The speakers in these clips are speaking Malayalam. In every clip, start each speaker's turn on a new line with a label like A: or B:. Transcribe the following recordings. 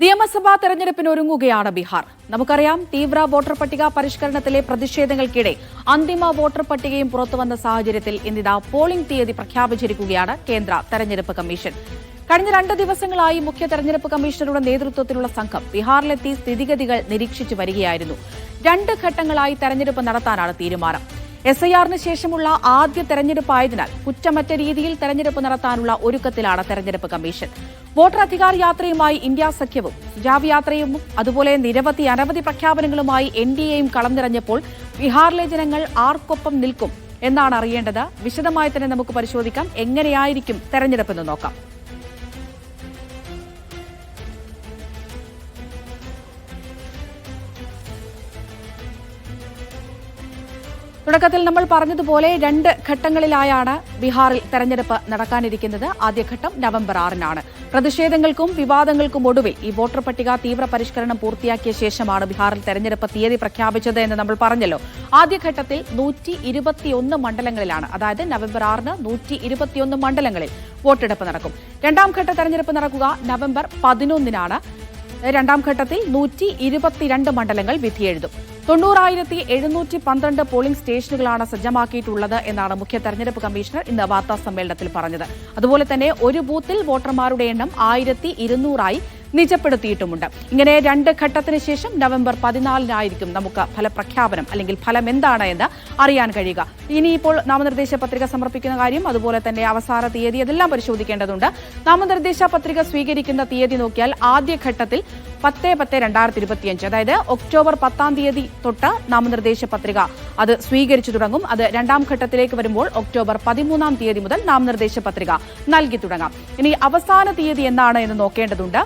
A: നിയമസഭാ തെരഞ്ഞെടുപ്പിനൊരുങ്ങുകയാണ് ബീഹാർ. നമുക്കറിയാം, തീവ്ര വോട്ടർ പട്ടിക പരിഷ്കരണത്തിലെ പ്രതിഷേധങ്ങൾക്കിടെ അന്തിമ വോട്ടർ പട്ടികയും പുറത്തുവന്ന സാഹചര്യത്തിൽ ഇന്നിതാ പോളിംഗ് തീയതി പ്രഖ്യാപിച്ചിരിക്കുകയാണ് കേന്ദ്ര തെരഞ്ഞെടുപ്പ് കമ്മീഷൻ. കഴിഞ്ഞ 2 ദിവസങ്ങളായി മുഖ്യ തെരഞ്ഞെടുപ്പ് കമ്മീഷണറുടെ നേതൃത്വത്തിലുള്ള സംഘം ബീഹാറിലെത്തി സ്ഥിതിഗതികൾ നിരീക്ഷിച്ചു വരികയായിരുന്നു. 2 ഘട്ടങ്ങളായി തെരഞ്ഞെടുപ്പ് നടത്താനാണ് തീരുമാനം. SIR-ന് ശേഷമുള്ള ആദ്യ തെരഞ്ഞെടുപ്പായതിനാൽ കുറ്റമറ്റ രീതിയിൽ തെരഞ്ഞെടുപ്പ് നടത്താനുള്ള ഒരുക്കത്തിലാണ് തെരഞ്ഞെടുപ്പ് കമ്മീഷൻ. വോട്ടർ അധികാർ യാത്രയുമായി ഇന്ത്യ സഖ്യവും സുജാവ് യാത്രയും അതുപോലെ അനവധി പ്രഖ്യാപനങ്ങളുമായി NDAയും കളം നിറഞ്ഞപ്പോൾ ബീഹാറിലെ ജനങ്ങൾ ആർക്കൊപ്പം നിൽക്കും എന്നാണ് അറിയേണ്ടത്. വിശദമായി തന്നെ നമുക്ക് പരിശോധിക്കാം. എങ്ങനെയായിരിക്കും തെരഞ്ഞെടുപ്പെന്ന് നോക്കാം. തുടക്കത്തിൽ നമ്മൾ പറഞ്ഞതുപോലെ 2 ഘട്ടങ്ങളിലായാണ് ബീഹാറിൽ തെരഞ്ഞെടുപ്പ് നടക്കാനിരിക്കുന്നത്. ആദ്യഘട്ടം നവംബർ 6-നാണ്. പ്രതിഷേധങ്ങൾക്കും വിവാദങ്ങൾക്കും ഒടുവിൽ ഈ വോട്ടർ പട്ടിക തീവ്ര പരിഷ്കരണം പൂർത്തിയാക്കിയ ശേഷമാണ് ബീഹാറിൽ തെരഞ്ഞെടുപ്പ് തീയതി പ്രഖ്യാപിച്ചത് എന്ന് നമ്മൾ പറഞ്ഞല്ലോ. ആദ്യഘട്ടത്തിൽ 121 മണ്ഡലങ്ങളിലാണ്, അതായത് നവംബർ 6-ന് 121 മണ്ഡലങ്ങളിൽ വോട്ടെടുപ്പ് നടക്കും. 2ാം ഘട്ട തെരഞ്ഞെടുപ്പ് നടക്കുക നവംബർ 11-നാണ്. 2ാം ഘട്ടത്തിൽ 122 മണ്ഡലങ്ങൾ വിധിയെഴുതും. 90,712 പോളിംഗ് സ്റ്റേഷനുകളാണ് സജ്ജമാക്കിയിട്ടുള്ളത് എന്നാണ് മുഖ്യ തെരഞ്ഞെടുപ്പ് കമ്മീഷണർ ഇന്ന് വാർത്താ സമ്മേളനത്തിൽ പറഞ്ഞത്. അതുപോലെ തന്നെ ഒരു ബൂത്തിൽ വോട്ടർമാരുടെ എണ്ണം 1,200-ആയി നിജപ്പെടുത്തിയിട്ടുമുണ്ട്. ഇങ്ങനെ 2 ഘട്ടത്തിന് ശേഷം നവംബർ 14-നായിരിക്കും നമുക്ക് ഫലപ്രഖ്യാപനം അല്ലെങ്കിൽ ഫലം എന്താണ് എന്ന് അറിയാൻ കഴിയുക. ഇനിയിപ്പോൾ നാമനിർദ്ദേശ പത്രിക സമർപ്പിക്കുന്ന കാര്യം, അതുപോലെ തന്നെ അവസാന തീയതി, അതെല്ലാം പരിശോധിക്കേണ്ടതുണ്ട്. നാമനിർദ്ദേശ പത്രിക സ്വീകരിക്കുന്ന തീയതി നോക്കിയാൽ ആദ്യഘട്ടത്തിൽ 10/10/2025, അതായത് ഒക്ടോബർ 10-ാം തീയതി തൊട്ട് നാമനിർദ്ദേശ പത്രിക അത് സ്വീകരിച്ചു തുടങ്ങും. അത് 2ാം ഘട്ടത്തിലേക്ക് വരുമ്പോൾ ഒക്ടോബർ 13-ാം തീയതി മുതൽ നാമനിർദ്ദേശ പത്രിക നൽകി തുടങ്ങാം. ഇനി അവസാന തീയതി എന്നാണ് എന്ന് നോക്കേണ്ടതുണ്ട്.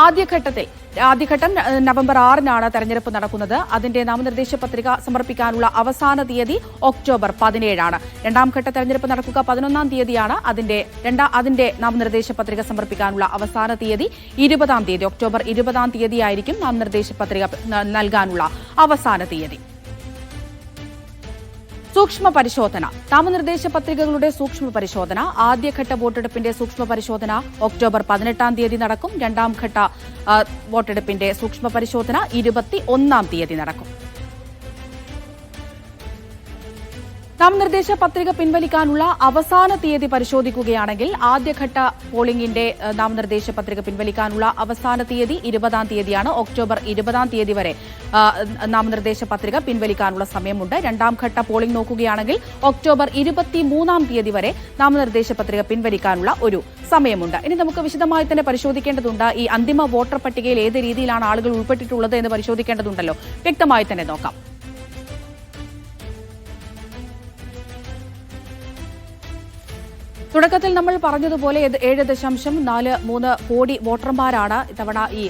A: ആദ്യഘട്ടം നവംബർ 6-നാണ് തെരഞ്ഞെടുപ്പ് നടക്കുന്നത്. അതിന്റെ നാമനിർദ്ദേശ പത്രിക സമർപ്പിക്കാനുള്ള അവസാന തീയതി ഒക്ടോബർ 17-ആണ്. 2ാം ഘട്ട തെരഞ്ഞെടുപ്പ് നടക്കുക 11-ാം തീയതിയാണ്. അതിന്റെ നാമനിർദ്ദേശ പത്രിക സമർപ്പിക്കാനുള്ള അവസാന തീയതി 20-ാം തീയതി, ഒക്ടോബർ 20-ാം തീയതിയായിരിക്കും നാമനിർദ്ദേശ പത്രിക നൽകാനുള്ള അവസാന തീയതി. സൂക്ഷ്മ പരിശോധന. നാമനിർദ്ദേശ പത്രികകളുടെ സൂക്ഷ്മ പരിശോധന. ആദ്യഘട്ട വോട്ടെടുപ്പിന്റെ സൂക്ഷ്മ പരിശോധന ഒക്ടോബർ 18-ാം തീയതി നടക്കും. 2ാം ഘട്ട വോട്ടെടുപ്പിന്റെ സൂക്ഷ്മ പരിശോധന 21-ാം തീയതി നടക്കും. നാമനിർദ്ദേശ പത്രിക പിൻവലിക്കാനുള്ള അവസാന തീയതി പരിശോധിക്കുകയാണെങ്കിൽ ആദ്യഘട്ട പോളിംഗിന്റെ നാമനിർദ്ദേശ പത്രിക പിൻവലിക്കാനുള്ള അവസാന തീയതി 20-ാം തീയതിയാണ്. ഒക്ടോബർ 20-ാം തീയതി വരെ നാമനിർദ്ദേശ പത്രിക പിൻവലിക്കാനുള്ള സമയമുണ്ട്. 2ാം ഘട്ട പോളിംഗ് നോക്കുകയാണെങ്കിൽ ഒക്ടോബർ 23-ാം തീയതി വരെ നാമനിർദ്ദേശ പത്രിക പിൻവലിക്കാനുള്ള ഒരു സമയമുണ്ട്. ഇനി നമുക്ക് വിശദമായി തന്നെ പരിശോധിക്കേണ്ടതുണ്ട്. ഈ അന്തിമ വോട്ടർ പട്ടികയിൽ ഏത് രീതിയിലാണ് ആളുകൾ ഉൾപ്പെട്ടിട്ടുള്ളത് എന്ന് പരിശോധിക്കേണ്ടതുണ്ടല്ലോ. വ്യക്തമായി തന്നെ നോക്കാം. തുടക്കത്തിൽ നമ്മൾ പറഞ്ഞതുപോലെ 7.43 കോടി വോട്ടർമാരാണ് ഇത്തവണ ഈ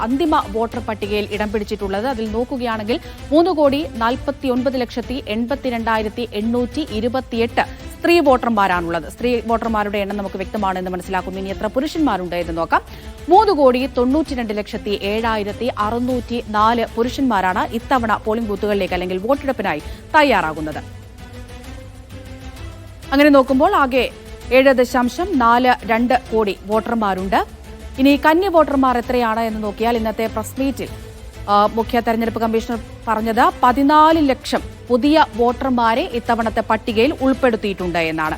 A: അന്തിമ വോട്ടർ പട്ടികയിൽ ഇടം പിടിച്ചിട്ടുള്ളത്. അതിൽ നോക്കുകയാണെങ്കിൽ 3,40,82,828 സ്ത്രീ വോട്ടർമാരാണുള്ളത്. സ്ത്രീ വോട്ടർമാരുടെ എണ്ണം നമുക്ക് വ്യക്തമാണെന്ന് മനസ്സിലാക്കുന്നു. ഇനി എത്ര പുരുഷന്മാരുണ്ട് എന്ന് നോക്കാം. 3,92,07,604 പുരുഷന്മാരാണ് ഇത്തവണ പോളിംഗ് ബൂത്തുകളിലേക്ക് അല്ലെങ്കിൽ വോട്ടെടുപ്പിനായി തയ്യാറാകുന്നത്. അങ്ങനെ നോക്കുമ്പോൾ ആകെ 7.42 കോടി വോട്ടർമാരുണ്ട്. ഇനി കന്നി വോട്ടർമാർ എത്രയാണ് എന്ന് നോക്കിയാൽ ഇന്നത്തെ പ്രസ് മീറ്റിൽ മുഖ്യ തെരഞ്ഞെടുപ്പ് കമ്മീഷണർ പറഞ്ഞത് 14 ലക്ഷം പുതിയ വോട്ടർമാരെ ഇത്തവണത്തെ പട്ടികയിൽ ഉൾപ്പെടുത്തിയിട്ടുണ്ട് എന്നാണ്.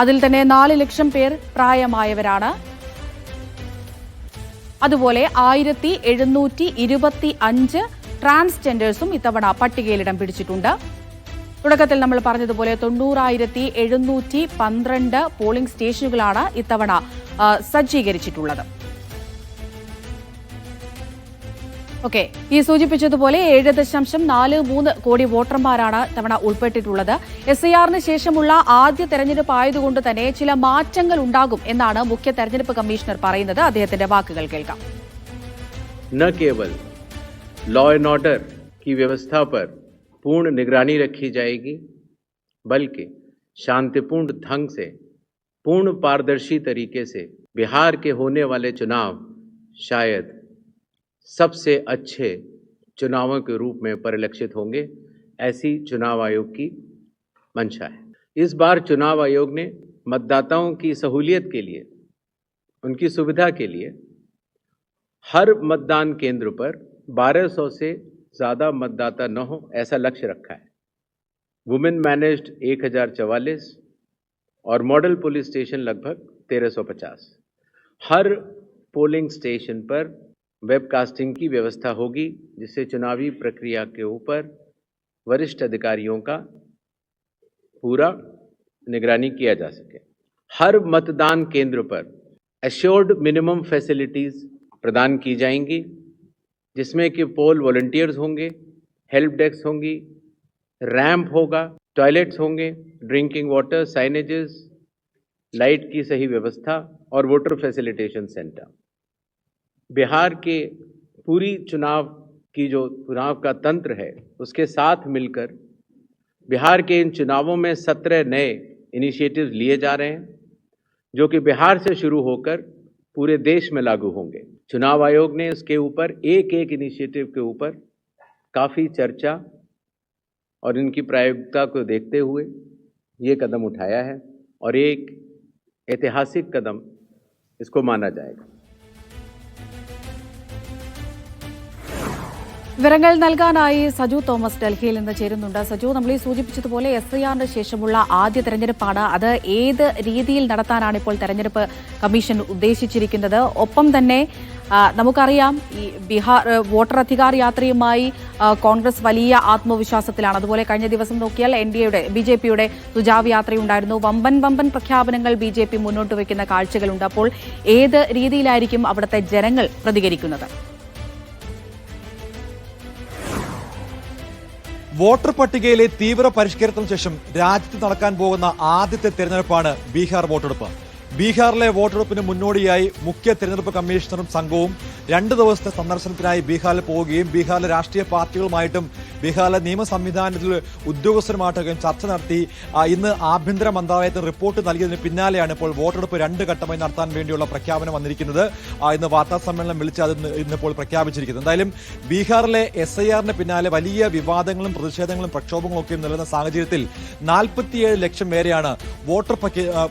A: അതിൽ തന്നെ 4 ലക്ഷം പേർ പ്രായമായവരാണ്. അതുപോലെ 1,725 ട്രാൻസ്ജെൻഡേഴ്സും ഇത്തവണ പട്ടികയിൽ ഇടം പിടിച്ചിട്ടുണ്ട്. തുടക്കത്തിൽ നമ്മൾ പറഞ്ഞതുപോലെ 90,712 പോളിംഗ് സ്റ്റേഷനുകളാണ് ഇത്തവണ സജ്ജീകരിച്ചിട്ടുള്ളത്. ഓക്കെ, ഈ സൂചിപ്പിച്ചതുപോലെ 7.43 കോടി വോട്ടർമാരാണ് ഇത്തവണ ഉൾപ്പെട്ടിട്ടുള്ളത്. SIR-ന് ശേഷമുള്ള ആദ്യ തെരഞ്ഞെടുപ്പ് ആയതുകൊണ്ട് തന്നെ ചില മാറ്റങ്ങൾ ഉണ്ടാകും എന്നാണ് മുഖ്യ തെരഞ്ഞെടുപ്പ് കമ്മീഷണർ പറയുന്നത്. അദ്ദേഹത്തിന്റെ വാക്കുകൾ കേൾക്കാം.
B: न केवल लॉ एंड ऑर्डर की व्यवस्था पर पूर्ण निगरानी रखी जाएगी, बल्कि शांतिपूर्ण ढंग से, पूर्ण पारदर्शी तरीके से बिहार के होने वाले चुनाव शायद सबसे अच्छे चुनावों के रूप में परिलक्षित होंगे, ऐसी चुनाव आयोग की मंशा है। इस बार चुनाव आयोग ने मतदाताओं की सहूलियत के लिए उनकी सुविधा के लिए हर मतदान केंद्र पर 1200 से ज़्यादा मतदाता न हो ऐसा लक्ष्य रखा है। वुमेन मैनेज्ड 1044 और मॉडल पुलिस स्टेशन लगभग 1350। हर पोलिंग स्टेशन पर वेबकास्टिंग की व्यवस्था होगी, जिससे चुनावी प्रक्रिया के ऊपर वरिष्ठ अधिकारियों का पूरा निगरानी किया जा सके। हर मतदान केंद्र पर एश्योर्ड मिनिमम फैसिलिटीज प्रदान की जाएंगी, जिसमें कि पोल वॉलंटियर्स होंगे, हेल्प डेस्क होंगी, रैंप होगा, टॉयलेट्स होंगे, ड्रिंकिंग वाटर, साइनेजेस, लाइट की सही व्यवस्था और वोटर फैसिलिटेशन सेंटर। बिहार के पूरी चुनाव का तंत्र है, उसके साथ मिलकर बिहार के इन चुनावों में 17 नए इनिशिएटिव्स लिए जा रहे हैं, जो कि बिहार से शुरू होकर पूरे देश में लागू होंगे। चुनाव आयोग ने इसके ऊपर एक एक इनिशिएटिव के ऊपर काफ़ी चर्चा और इनकी प्रायोगिकता को देखते हुए ये कदम उठाया है और एक ऐतिहासिक कदम इसको माना जाएगा।
A: വിവരങ്ങൾ നൽകാനായി സജു തോമസ് ഡൽഹിയിൽ നിന്ന് ചേരുന്നുണ്ട്. സജു, നമ്മൾ ഈ സൂചിപ്പിച്ചതുപോലെ SIR ശേഷമുള്ള ആദ്യ തെരഞ്ഞെടുപ്പാണ്. അത് ഏത് രീതിയിൽ നടത്താനാണ് ഇപ്പോൾ തെരഞ്ഞെടുപ്പ് കമ്മീഷൻ ഉദ്ദേശിച്ചിരിക്കുന്നത്? ഒപ്പം തന്നെ നമുക്കറിയാം, ഈ ബീഹാർ വോട്ടർ അധികാർ യാത്രയുമായി കോൺഗ്രസ് വലിയ ആത്മവിശ്വാസത്തിലാണ്. അതുപോലെ കഴിഞ്ഞ ദിവസം നോക്കിയാൽ BJPയുടെ സുജാവ് യാത്രയുണ്ടായിരുന്നു. വമ്പൻ പ്രഖ്യാപനങ്ങൾ BJP മുന്നോട്ട് വയ്ക്കുന്ന കാഴ്ചകളുണ്ട്. അപ്പോൾ ഏത് രീതിയിലായിരിക്കും അവിടുത്തെ ജനങ്ങൾ പ്രതികരിക്കുന്നത്?
C: വോട്ടർ പട്ടികയിലെ തീവ്ര പരിഷ്കരണത്തിന് ശേഷം രാജ്യത്ത് നടക്കാൻ പോകുന്ന ആദ്യത്തെ തെരഞ്ഞെടുപ്പാണ് ബീഹാർ വോട്ടെടുപ്പ്. ബീഹാറിലെ വോട്ടെടുപ്പിന് മുന്നോടിയായി മുഖ്യ തെരഞ്ഞെടുപ്പ് കമ്മീഷണറും സംഘവും 2 ദിവസത്തെ സന്ദർശനത്തിനായി ബീഹാറിൽ പോവുകയും ബീഹാറിലെ രാഷ്ട്രീയ പാർട്ടികളുമായിട്ടും ബീഹാറിലെ നിയമ സംവിധാനത്തിലെ ഉദ്യോഗസ്ഥരുമായിട്ടൊക്കെ ചർച്ച നടത്തി ഇന്ന് ആഭ്യന്തര മന്ത്രാലയത്തിന് റിപ്പോർട്ട് നൽകിയതിന് പിന്നാലെയാണ് ഇപ്പോൾ വോട്ടെടുപ്പ് 2 ഘട്ടമായി നടത്താൻ വേണ്ടിയുള്ള പ്രഖ്യാപനം വന്നിരിക്കുന്നത്. ഇന്ന് വാർത്താ സമ്മേളനം വിളിച്ച് അത് ഇന്നിപ്പോൾ പ്രഖ്യാപിച്ചിരിക്കുന്നത്. എന്തായാലും ബീഹാറിലെ SIRന് പിന്നാലെ വലിയ വിവാദങ്ങളും പ്രതിഷേധങ്ങളും പ്രക്ഷോഭങ്ങളും ഒക്കെ നിലനിന്ന സാഹചര്യത്തിൽ 47 ലക്ഷം പേരെയാണ് വോട്ടർ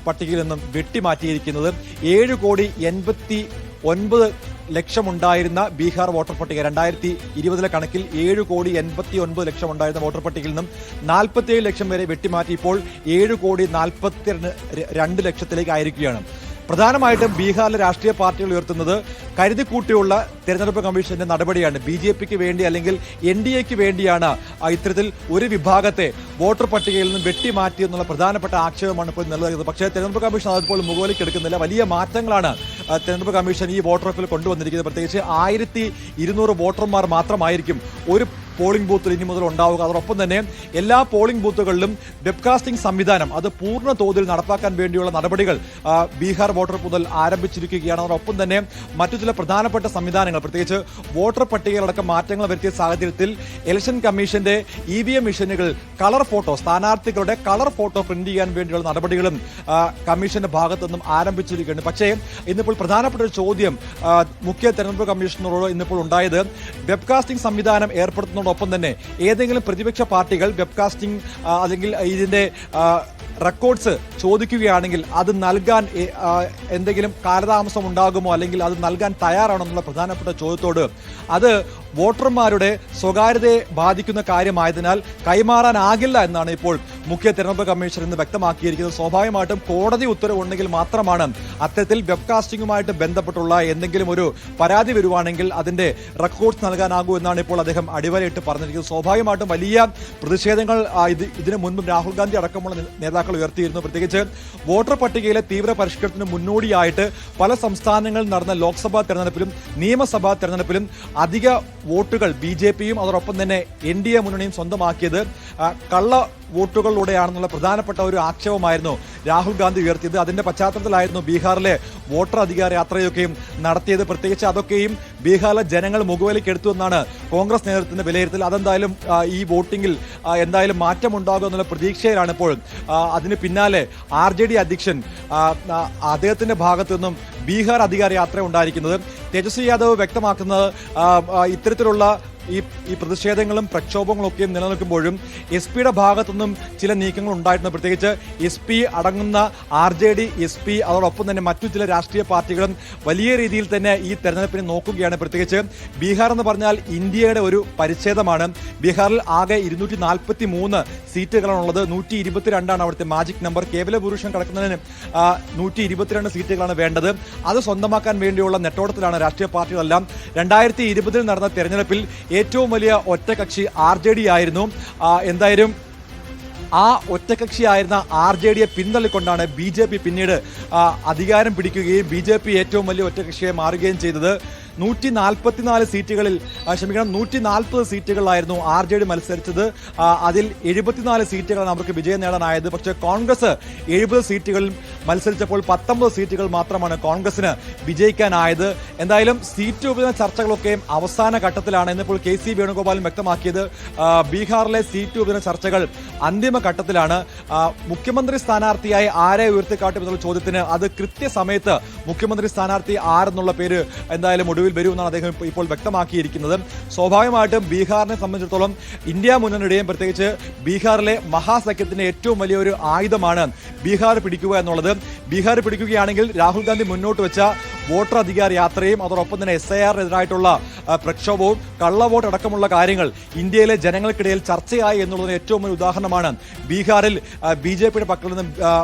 C: പട്ടികയിൽ നിന്നും വെട്ടിമാറ്റിയിരിക്കുന്നത്. 7,89,00,000 ലക്ഷമുണ്ടായിരുന്ന ബീഹാർ വോട്ടർ പട്ടിക 2020 കണക്കിൽ 7,89,00,000 ഉണ്ടായിരുന്ന വോട്ടർ പട്ടികയിൽ നിന്നും 47 ലക്ഷം വരെ വെട്ടിമാറ്റി ഇപ്പോൾ 7,42,00,000 ആയിരിക്കുകയാണ്. പ്രധാനമായിട്ടും ബീഹാറിലെ രാഷ്ട്രീയ പാർട്ടികൾ ഉയർത്തുന്നത് കരുതിക്കൂട്ടിയുള്ള തെരഞ്ഞെടുപ്പ് കമ്മീഷന്റെ നടപടിയാണ്. BJPക്ക് വേണ്ടി അല്ലെങ്കിൽ NDAക്ക് വേണ്ടിയാണ് ഇത്തരത്തിൽ ഒരു വിഭാഗത്തെ വോട്ടർ പട്ടികയിൽ നിന്നും വെട്ടിമാറ്റിയെന്നുള്ള പ്രധാനപ്പെട്ട ആക്ഷേപമാണ് ഇപ്പോൾ നിലനിൽക്കുന്നത്. പക്ഷേ തെരഞ്ഞെടുപ്പ് കമ്മീഷൻ അതിപ്പോൾ മുകളിലേക്ക് എടുക്കുന്നില്ല. വലിയ മാറ്റങ്ങളാണ് തെരഞ്ഞെടുപ്പ് കമ്മീഷൻ ഈ വോട്ടെടുപ്പിൽ കൊണ്ടുവന്നിരിക്കുന്നത്. പ്രത്യേകിച്ച് 1200 വോട്ടർമാർ മാത്രമായിരിക്കും ഒരു പോളിംഗ് ബൂത്തിൽ ഇനി മുതൽ ഉണ്ടാവുക. അതോടൊപ്പം തന്നെ എല്ലാ പോളിംഗ് ബൂത്തുകളിലും വെബ്കാസ്റ്റിംഗ് സംവിധാനം അത് പൂർണ്ണ തോതിൽ നടപ്പാക്കാൻ വേണ്ടിയുള്ള നടപടികൾ ബീഹാർ വോട്ടെടുപ്പ് മുതൽ ആരംഭിച്ചിരിക്കുകയാണ്. അതോടൊപ്പം തന്നെ മറ്റു ചില പ്രധാനപ്പെട്ട സംവിധാനങ്ങൾ, പ്രത്യേകിച്ച് വോട്ടർ പട്ടികയിലടക്കം മാറ്റങ്ങൾ വരുത്തിയ സാഹചര്യത്തിൽ ഇലക്ഷൻ കമ്മീഷന്റെ EVM മെഷീനുകൾ കളർ ഫോട്ടോ, സ്ഥാനാർത്ഥികളുടെ കളർ ഫോട്ടോ പ്രിന്റ് ചെയ്യാൻ വേണ്ടിയുള്ള നടപടികളും കമ്മീഷന്റെ ഭാഗത്തുനിന്നും ആരംഭിച്ചിരിക്കുകയാണ്. പക്ഷേ ഇന്നിപ്പോൾ പ്രധാനപ്പെട്ട ഒരു ചോദ്യം മുഖ്യ തെരഞ്ഞെടുപ്പ് കമ്മീഷണറോട് ഇന്നിപ്പോൾ ഉണ്ടായത്, വെബ്കാസ്റ്റിംഗ് സംവിധാനം ഏർപ്പെടുത്തുന്നതോടൊപ്പം തന്നെ ഏതെങ്കിലും പ്രതിപക്ഷ പാർട്ടികൾ വെബ്കാസ്റ്റിംഗ് അല്ലെങ്കിൽ ഇതിന്റെ റെക്കോർഡ്സ് ചോദിക്കുകയാണെങ്കിൽ അത് നൽകാൻ എന്തെങ്കിലും കാലതാമസം ഉണ്ടാകുമോ, അല്ലെങ്കിൽ അത് നൽകാൻ തയ്യാറാണോ എന്നുള്ള പ്രധാനപ്പെട്ട ചോദ്യത്തോട് അത് വോട്ടർമാരുടെ സ്വകാര്യതയെ ബാധിക്കുന്ന കാര്യമായതിനാൽ കൈമാറാനാകില്ല എന്നാണ് ഇപ്പോൾ മുഖ്യ തെരഞ്ഞെടുപ്പ് കമ്മീഷൻ ഇന്ന് വ്യക്തമാക്കിയിരിക്കുന്നത്. സ്വാഭാവികമായിട്ടും കോടതി ഉത്തരവുണ്ടെങ്കിൽ മാത്രമാണ് അത്തരത്തിൽ വെബ്കാസ്റ്റിംഗുമായിട്ട് ബന്ധപ്പെട്ടുള്ള എന്തെങ്കിലും ഒരു പരാതി വരുവാണെങ്കിൽ അതിന്റെ റെക്കോർഡ്സ് നൽകാനാകൂ എന്നാണ് ഇപ്പോൾ അദ്ദേഹം അടിവരയിട്ട് പറഞ്ഞിരിക്കുന്നത്. സ്വാഭാവികമായിട്ടും വലിയ പ്രതിഷേധങ്ങൾ ഇതിനു മുൻപ് രാഹുൽ ഗാന്ധി അടക്കമുള്ള നേതാക്കൾ ഉയർത്തിയിരുന്നു. പ്രത്യേകിച്ച് വോട്ടർ പട്ടികയിലെ തീവ്ര പരിഷ്കരണത്തിന് മുന്നോടിയായിട്ട് പല സംസ്ഥാനങ്ങളിൽ നടന്ന ലോക്സഭാ തെരഞ്ഞെടുപ്പിലും നിയമസഭാ തെരഞ്ഞെടുപ്പിലും അധിക വോട്ടുകൾ BJPയും അതോടൊപ്പം തന്നെ NDA മുന്നണിയും സ്വന്തമാക്കിയത് കള്ള വോട്ടുകളിലൂടെയാണെന്നുള്ള പ്രധാനപ്പെട്ട ഒരു ആക്ഷേപമായിരുന്നു രാഹുൽ ഗാന്ധി ഉയർത്തിയത്. അതിന്റെ പശ്ചാത്തലത്തിലായിരുന്നു ബീഹാറിലെ വോട്ടർ അധികാര യാത്രയൊക്കെയും നടത്തിയത്. പ്രത്യേകിച്ച് അതൊക്കെയും ബീഹാറിലെ ജനങ്ങൾ മുഖവിലേക്ക് എടുത്തു എന്നാണ് കോൺഗ്രസ് നേതൃത്വത്തിന്റെ വിലയിരുത്തൽ. അതെന്തായാലും ഈ വോട്ടിംഗിൽ എന്തായാലും മാറ്റമുണ്ടാകും എന്നുള്ള പ്രതീക്ഷയിലാണ് ഇപ്പോൾ. അതിന് പിന്നാലെ RJD അധ്യക്ഷൻ അദ്ദേഹത്തിന്റെ ഭാഗത്തു നിന്നും ബീഹാർ അധികാര യാത്ര ഉണ്ടായിരിക്കുന്നത്. തേജസ്വി യാദവ് വ്യക്തമാക്കുന്നത് ഇത്തരത്തിലുള്ള ഈ പ്രതിഷേധങ്ങളും പ്രക്ഷോഭങ്ങളും ഒക്കെ നിലനിൽക്കുമ്പോഴും എസ് പിയുടെ ഭാഗത്തുനിന്നും ചില നീക്കങ്ങൾ ഉണ്ടായിട്ടുണ്ട്. പ്രത്യേകിച്ച് എസ് പി അടങ്ങുന്ന RJD SP അതോടൊപ്പം തന്നെ മറ്റു ചില രാഷ്ട്രീയ പാർട്ടികളും വലിയ രീതിയിൽ തന്നെ ഈ തെരഞ്ഞെടുപ്പിനെ നോക്കുകയാണ്. പ്രത്യേകിച്ച് ബീഹാർ എന്ന് പറഞ്ഞാൽ ഇന്ത്യയുടെ ഒരു പരിച്ഛേദമാണ്. ബീഹാറിൽ ആകെ 243 സീറ്റുകളാണുള്ളത്. 122 അവിടുത്തെ മാജിക് നമ്പർ. കേവല ഭൂരിപക്ഷം കടക്കുന്നതിന് 122 സീറ്റുകളാണ് വേണ്ടത്. അത് സ്വന്തമാക്കാൻ വേണ്ടിയുള്ള നെട്ടോട്ടത്തിലാണ് രാഷ്ട്രീയ പാർട്ടികളെല്ലാം. 2020 നടന്ന തെരഞ്ഞെടുപ്പിൽ ഏറ്റവും വലിയ ഒറ്റകക്ഷി RJD ആയിരുന്നു. എന്തായാലും ആ ഒറ്റകക്ഷിയായിരുന്ന RJDയെ പിന്തള്ളിക്കൊണ്ടാണ് BJP പിന്നീട് അധികാരം പിടിക്കുകയും BJP ഏറ്റവും വലിയ ഒറ്റകക്ഷിയായി മാറുകയും ചെയ്തത്. 144 സീറ്റുകളിൽ 140 സീറ്റുകളിലായിരുന്നു RJD മത്സരിച്ചത്. അതിൽ 74 സീറ്റുകളാണ് അവർക്ക് വിജയം നേടാനായത്. പക്ഷേ കോൺഗ്രസ് 70 സീറ്റുകളിൽ മത്സരിച്ചപ്പോൾ 19 സീറ്റുകൾ മാത്രമാണ് കോൺഗ്രസിന് വിജയിക്കാനായത്. എന്തായാലും സീറ്റ് വിഭജന ചർച്ചകളൊക്കെ അവസാന ഘട്ടത്തിലാണ്. എന്നിപ്പോൾ KC വേണുഗോപാലും വ്യക്തമാക്കിയത് ബീഹാറിലെ സീറ്റ് വിഭജന ചർച്ചകൾ അന്തിമഘട്ടത്തിലാണ്. മുഖ്യമന്ത്രി സ്ഥാനാർത്ഥിയായി ആരെ ഉയർത്തിക്കാട്ടുമെന്നുള്ള ചോദ്യത്തിന് അത് കൃത്യസമയത്ത് മുഖ്യമന്ത്രി സ്ഥാനാർത്ഥി ആരെന്നുള്ള പേര് എന്തായാലും ഒടുവിൽ വരുമെന്നാണ് അദ്ദേഹം ഇപ്പോൾ വ്യക്തമാക്കിയിരിക്കുന്നത്. സ്വാഭാവികമായിട്ടും ബീഹാറിനെ സംബന്ധിച്ചിടത്തോളം ഇന്ത്യ മുന്നണിയുടെയും പ്രത്യേകിച്ച് ബീഹാറിലെ മഹാസഖ്യത്തിന്റെ ഏറ്റവും വലിയ ഒരു ആയുധമാണ് ബീഹാർ പിടിക്കുക എന്നുള്ളത്. ബീഹാർ പിടിക്കുകയാണെങ്കിൽ രാഹുൽ ഗാന്ധി മുന്നോട്ട് വെച്ച വോട്ടർ അധികാര യാത്രയും അതോടൊപ്പം തന്നെ SIR-നെതിരായിട്ടുള്ള പ്രക്ഷോഭവും കള്ളവോട്ട് അടക്കമുള്ള കാര്യങ്ങൾ ഇന്ത്യയിലെ ജനങ്ങൾക്കിടയിൽ ചർച്ചയായി എന്നുള്ളതിന് ഏറ്റവും വലിയ ഉദാഹരണമാണ് ബീഹാറിൽ BJPയുടെ പക്കൽ നിന്നും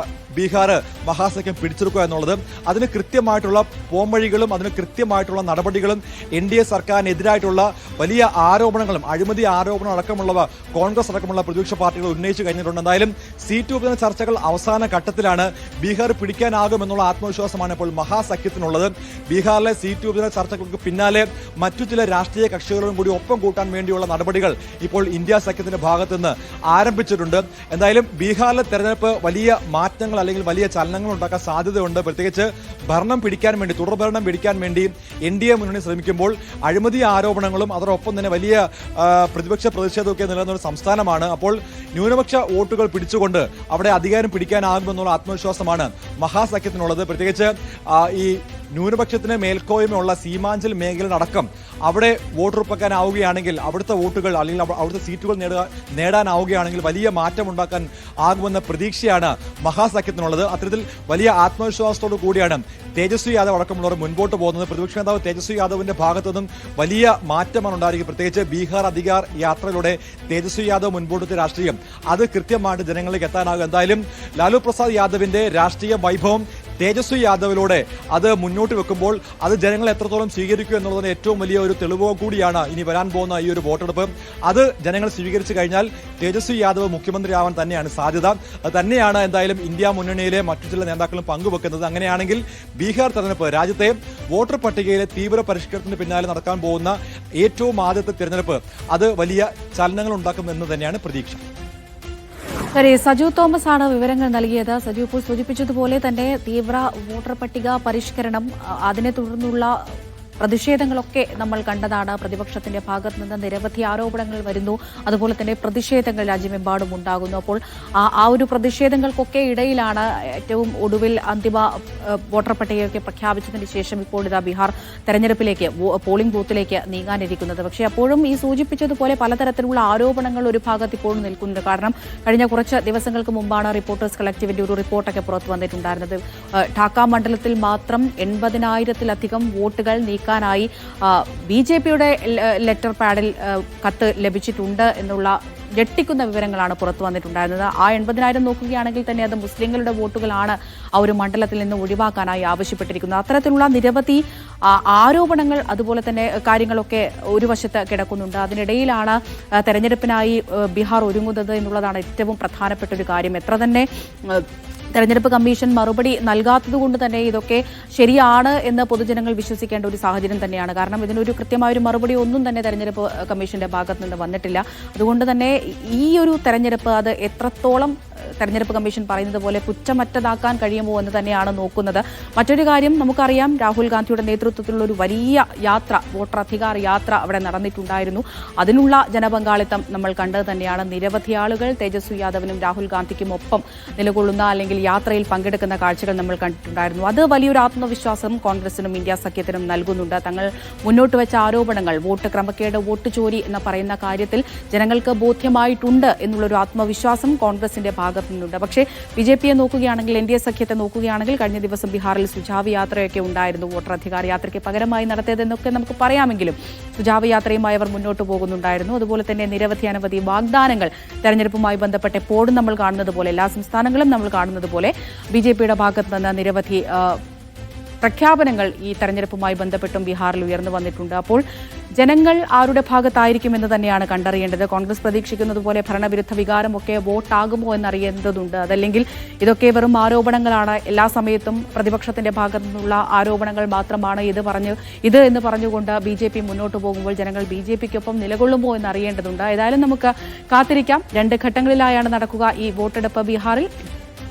C: ബീഹാർ മഹാസഖ്യം പിടിച്ചെടുക്കുക എന്നുള്ളത്. അതിന് കൃത്യമായിട്ടുള്ള പോംവഴികളും അതിന് കൃത്യമായിട്ടുള്ള നടപടികളും NDA സർക്കാരിനെതിരായിട്ടുള്ള വലിയ ആരോപണങ്ങളും അഴിമതി ആരോപണം അടക്കമുള്ളവ കോൺഗ്രസ് അടക്കമുള്ള പ്രതിപക്ഷ പാർട്ടികൾ ഉന്നയിച്ചു കഴിഞ്ഞിട്ടുണ്ട്. എന്തായാലും സീറ്റ് വിഭജന ചർച്ചകൾ അവസാന ഘട്ടത്തിലാണ്. ബീഹാർ പിടിക്കാനാകുമെന്നുള്ള ആത്മവിശ്വാസമാണ് ഇപ്പോൾ മഹാസഖ്യത്തിനുള്ളത്. ബീഹാറിലെ സീറ്റ് വിഭജന ചർച്ചകൾക്ക് പിന്നാലെ മറ്റു ചില രാഷ്ട്രീയ കക്ഷികളും കൂടി ഒപ്പം കൂട്ടാൻ വേണ്ടിയുള്ള നടപടികൾ ഇപ്പോൾ ഇന്ത്യ സഖ്യത്തിന്റെ ഭാഗത്തു നിന്ന് ആരംഭിച്ചിട്ടുണ്ട്. എന്തായാലും ബീഹാറിലെ തെരഞ്ഞെടുപ്പ് വലിയ മാറ്റങ്ങൾ അല്ലെങ്കിൽ വലിയ ചലനങ്ങൾ ഉണ്ടാക്കാൻ സാധ്യതയുണ്ട്. പ്രത്യേകിച്ച് ഭരണം പിടിക്കാൻ വേണ്ടി തുടർഭരണം പിടിക്കാൻ വേണ്ടി NDA മുന്നണി ശ്രമിക്കുമ്പോൾ അഴിമതി ആരോപണങ്ങളും അതോടൊപ്പം തന്നെ വലിയ പ്രതിപക്ഷ പ്രതിഷേധമൊക്കെ നിലനിന്ന ഒരു സംസ്ഥാനമാണ്. അപ്പോൾ ന്യൂനപക്ഷ വോട്ടുകൾ പിടിച്ചുകൊണ്ട് അവിടെ അധികാരം പിടിക്കാനാകുമെന്നുള്ള ആത്മവിശ്വാസമാണ് മഹാസഖ്യത്തിനുള്ളത്. പ്രത്യേകിച്ച് ഈ ന്യൂനപക്ഷത്തിന് മേൽക്കോയ്മയുള്ള സീമാഞ്ചൽ മേഖലയിലടക്കം അവിടെ വോട്ടുറപ്പാക്കാനാവുകയാണെങ്കിൽ അവിടുത്തെ വോട്ടുകൾ അല്ലെങ്കിൽ അവിടുത്തെ സീറ്റുകൾ നേടാനാവുകയാണെങ്കിൽ വലിയ മാറ്റം ഉണ്ടാക്കാൻ ആകുമെന്ന പ്രതീക്ഷയാണ് മഹാസഖ്യത്തിനുള്ളത്. അത്തരത്തിൽ വലിയ ആത്മവിശ്വാസത്തോടു കൂടിയാണ് തേജസ്വി യാദവ് അടക്കമുള്ളവർ മുൻപോട്ട് പോകുന്നത്. പ്രതിപക്ഷ നേതാവ് തേജസ്വി യാദവിന്റെ ഭാഗത്തു നിന്നും വലിയ മാറ്റമാണ് ഉണ്ടായിരിക്കും. പ്രത്യേകിച്ച് ബീഹാർ അധികാർ യാത്രയിലൂടെ തേജസ്വി യാദവ് മുൻപോട്ടത്തെ രാഷ്ട്രീയം അത് കൃത്യമായിട്ട് ജനങ്ങളിലേക്ക് എത്താനാകും. എന്തായാലും ലാലു പ്രസാദ് യാദവിന്റെ രാഷ്ട്രീയ വൈഭവം തേജസ്വി യാദവിലൂടെ അത് മുന്നോട്ട് വെക്കുമ്പോൾ അത് ജനങ്ങൾ എത്രത്തോളം സ്വീകരിക്കും എന്നുള്ളതിന് ഏറ്റവും വലിയ ഒരു തെളിവോ കൂടിയാണ് ഇനി വരാൻ പോകുന്ന ഈ ഒരു വോട്ടെടുപ്പ്. അത് ജനങ്ങൾ സ്വീകരിച്ചു കഴിഞ്ഞാൽ തേജസ്വി യാദവ് മുഖ്യമന്ത്രിയാവാൻ തന്നെയാണ് സാധ്യത. അത് തന്നെയാണ് എന്തായാലും ഇന്ത്യ മുന്നണിയിലെ മറ്റു ചില നേതാക്കളും പങ്കുവെക്കുന്നത്. അങ്ങനെയാണെങ്കിൽ ബീഹാർ തെരഞ്ഞെടുപ്പ് രാജ്യത്തെ വോട്ടർ പട്ടികയിലെ തീവ്ര പരിഷ്കരണത്തിന് പിന്നാലെ നടക്കാൻ പോകുന്ന ഏറ്റവും ആദ്യത്തെ തെരഞ്ഞെടുപ്പ് അത് വലിയ ചലനങ്ങൾ ഉണ്ടാക്കുമെന്ന് തന്നെയാണ് പ്രതീക്ഷ.
A: ശരി, സജു തോമസ് ആണ് വിവരങ്ങൾ നൽകിയത്. സജു ഇപ്പോൾ സൂചിപ്പിച്ചതുപോലെ തന്നെ തീവ്ര വോട്ടർ പട്ടിക പരിഷ്കരണം അതിനെ തുടർന്നുള്ള പ്രതിഷേധങ്ങളൊക്കെ നമ്മൾ കണ്ടതാണ്. പ്രതിപക്ഷത്തിന്റെ ഭാഗത്ത് നിന്ന് നിരവധി ആരോപണങ്ങൾ വരുന്നു. അതുപോലെ തന്നെ പ്രതിഷേധങ്ങൾ രാജ്യമെമ്പാടും ഉണ്ടാകുന്നു. അപ്പോൾ ആ ഒരു പ്രതിഷേധങ്ങൾക്കൊക്കെ ഇടയിലാണ് ഏറ്റവും ഒടുവിൽ അന്തിമ വോട്ടർ പട്ടികയൊക്കെ പ്രഖ്യാപിച്ചതിന് ശേഷം ഇപ്പോൾ ഇതാ ബീഹാർ തെരഞ്ഞെടുപ്പിലേക്ക് പോളിംഗ് ബൂത്തിലേക്ക് നീങ്ങാനിരിക്കുന്നത്. പക്ഷേ അപ്പോഴും ഈ സൂചിപ്പിച്ചതുപോലെ പലതരത്തിലുള്ള ആരോപണങ്ങൾ ഒരു ഭാഗത്ത് ഇപ്പോഴും നിൽക്കുന്നുണ്ട്. കാരണം കഴിഞ്ഞ കുറച്ച് ദിവസങ്ങൾക്ക് മുമ്പാണ് റിപ്പോർട്ടേഴ്സ് കളക്റ്റീവിന്റെ ഒരു റിപ്പോർട്ടൊക്കെ പുറത്തു വന്നിട്ടുണ്ടായിരുന്നത്. ഢാക്ക മണ്ഡലത്തിൽ മാത്രം 80,000-ലധികം വോട്ടുകൾ നീക്കാനായി BJPയുടെ ലെറ്റർ പാഡിൽ കത്ത് ലഭിച്ചിട്ടുണ്ട് എന്നുള്ള ഞെട്ടിക്കുന്ന വിവരങ്ങളാണ് പുറത്തു വന്നിട്ടുണ്ടായിരുന്നത്. ആ 80,000 നോക്കുകയാണെങ്കിൽ തന്നെ അത് മുസ്ലിങ്ങളുടെ വോട്ടുകളാണ് ആ ഒരു മണ്ഡലത്തിൽ നിന്ന് ഒഴിവാക്കാനായി ആവശ്യപ്പെട്ടിരിക്കുന്നത്. അത്തരത്തിലുള്ള നിരവധി ആരോപണങ്ങൾ അതുപോലെ തന്നെ കാര്യങ്ങളൊക്കെ ഒരു വശത്ത് കിടക്കുന്നുണ്ട്. അതിനിടയിലാണ് തെരഞ്ഞെടുപ്പിനായി ബീഹാർ ഒരുങ്ങുന്നത് എന്നുള്ളതാണ് ഏറ്റവും പ്രധാനപ്പെട്ട ഒരു കാര്യം. എത്ര തന്നെ തെരഞ്ഞെടുപ്പ് കമ്മീഷൻ മറുപടി നൽകാത്തതുകൊണ്ട് തന്നെ ഇതൊക്കെ ശരിയാണ് എന്ന് പൊതുജനങ്ങൾ വിശ്വസിക്കേണ്ട ഒരു സാഹചര്യം തന്നെയാണ്. കാരണം ഇതിനൊരു കൃത്യമായൊരു മറുപടി ഒന്നും തന്നെ തെരഞ്ഞെടുപ്പ് കമ്മീഷന്റെ ഭാഗത്ത് നിന്ന് വന്നിട്ടില്ല. അതുകൊണ്ട് തന്നെ ഈ ഒരു തെരഞ്ഞെടുപ്പ് അത് എത്രത്തോളം തെരഞ്ഞെടുപ്പ് കമ്മീഷൻ പറയുന്നത് പോലെ കുറ്റമറ്റതാക്കാൻ കഴിയുമോ എന്ന് തന്നെയാണ് നോക്കുന്നത്. മറ്റൊരു കാര്യം നമുക്കറിയാം, രാഹുൽ ഗാന്ധിയുടെ നേതൃത്വത്തിലുള്ള ഒരു വലിയ യാത്ര, വോട്ടർ അധികാർ യാത്ര അവിടെ നടന്നിട്ടുണ്ടായിരുന്നു. അതിനുള്ള ജനപങ്കാളിത്തം നമ്മൾ കണ്ടത് തന്നെയാണ്. നിരവധി ആളുകൾ തേജസ്വി യാദവിനും രാഹുൽ ഗാന്ധിക്കും ഒപ്പം നിലകൊള്ളുന്ന അല്ലെങ്കിൽ യാത്രയിൽ പങ്കെടുക്കുന്ന കാഴ്ചകൾ നമ്മൾ കണ്ടിട്ടുണ്ടായിരുന്നു. അത് വലിയൊരു ആത്മവിശ്വാസം കോൺഗ്രസിനും ഇന്ത്യ സഖ്യത്തിനും നൽകുന്നുണ്ട്. തങ്ങൾ മുന്നോട്ട് വെച്ച ആരോപണങ്ങൾ, വോട്ട് ക്രമക്കേട്, വോട്ട് ചോരി എന്ന് പറയുന്ന കാര്യത്തിൽ ജനങ്ങൾക്ക് ബോധ്യമായിട്ടുണ്ട് എന്നുള്ളൊരു ആത്മവിശ്വാസം കോൺഗ്രസിന്റെ ഭാഗത്തു നിന്നുണ്ട്. പക്ഷേ BJPയെ നോക്കുകയാണെങ്കിൽ, NDA സഖ്യത്തെ നോക്കുകയാണെങ്കിൽ, കഴിഞ്ഞ ദിവസം ബീഹാറിൽ സുജാവ് യാത്രയൊക്കെ ഉണ്ടായിരുന്നു. വോട്ടർ അധികാർ യാത്രയ്ക്ക് പകരമായി നടത്തിയതെന്നൊക്കെ നമുക്ക് പറയാമെങ്കിലും സുജാവ് യാത്രയുമായി അവർ മുന്നോട്ട് പോകുന്നുണ്ടായിരുന്നു. അതുപോലെ തന്നെ നിരവധി അനവധി വാഗ്ദാനങ്ങൾ തെരഞ്ഞെടുപ്പുമായി ബന്ധപ്പെട്ട് എപ്പോഴും നമ്മൾ കാണുന്നത് പോലെ, എല്ലാ സംസ്ഥാനങ്ങളും നമ്മൾ കാണുന്നത് പോലെ BJPയുടെ ഭാഗത്ത് നിന്ന് നിരവധി പ്രഖ്യാപനങ്ങൾ ഈ തെരഞ്ഞെടുപ്പുമായി ബന്ധപ്പെട്ടും ബീഹാറിൽ ഉയർന്നു വന്നിട്ടുണ്ട്. അപ്പോൾ ജനങ്ങൾ ആരുടെ ഭാഗത്തായിരിക്കുമെന്ന് തന്നെയാണ് കണ്ടറിയേണ്ടത്. കോൺഗ്രസ് പ്രതീക്ഷിക്കുന്നത് പോലെ ഭരണവിരുദ്ധ വികാരമൊക്കെ വോട്ടാകുമോ എന്നറിയേണ്ടതുണ്ട്. അതല്ലെങ്കിൽ ഇതൊക്കെ വെറും ആരോപണങ്ങളാണ്, എല്ലാ സമയത്തും പ്രതിപക്ഷത്തിന്റെ ഭാഗത്തു നിന്നുള്ള ആരോപണങ്ങൾ മാത്രമാണ് ഇത് എന്ന് പറഞ്ഞുകൊണ്ട് BJP മുന്നോട്ട് പോകുമ്പോൾ ജനങ്ങൾ BJPക്കൊപ്പം നിലകൊള്ളുമോ എന്നറിയേണ്ടതുണ്ട്. ഏതായാലും നമുക്ക് കാത്തിരിക്കാം. 2 ഘട്ടങ്ങളിലായാണ് നടക്കുക ഈ വോട്ടെടുപ്പ്. ബീഹാറിൽ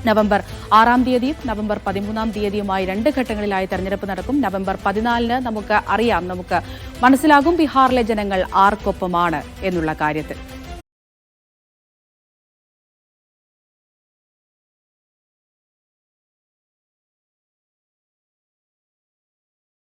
A: നവംബർ 6-ാം തീയതിയും നവംബർ 13-ാം തീയതിയുമായി 2 ഘട്ടങ്ങളിലായി തെരഞ്ഞെടുപ്പ് നടക്കും. നവംബർ 14-ന് നമുക്ക് മനസ്സിലാകും ബീഹാറിലെ ജനങ്ങൾ ആർക്കൊപ്പമാണ് എന്നുള്ള കാര്യത്തിൽ.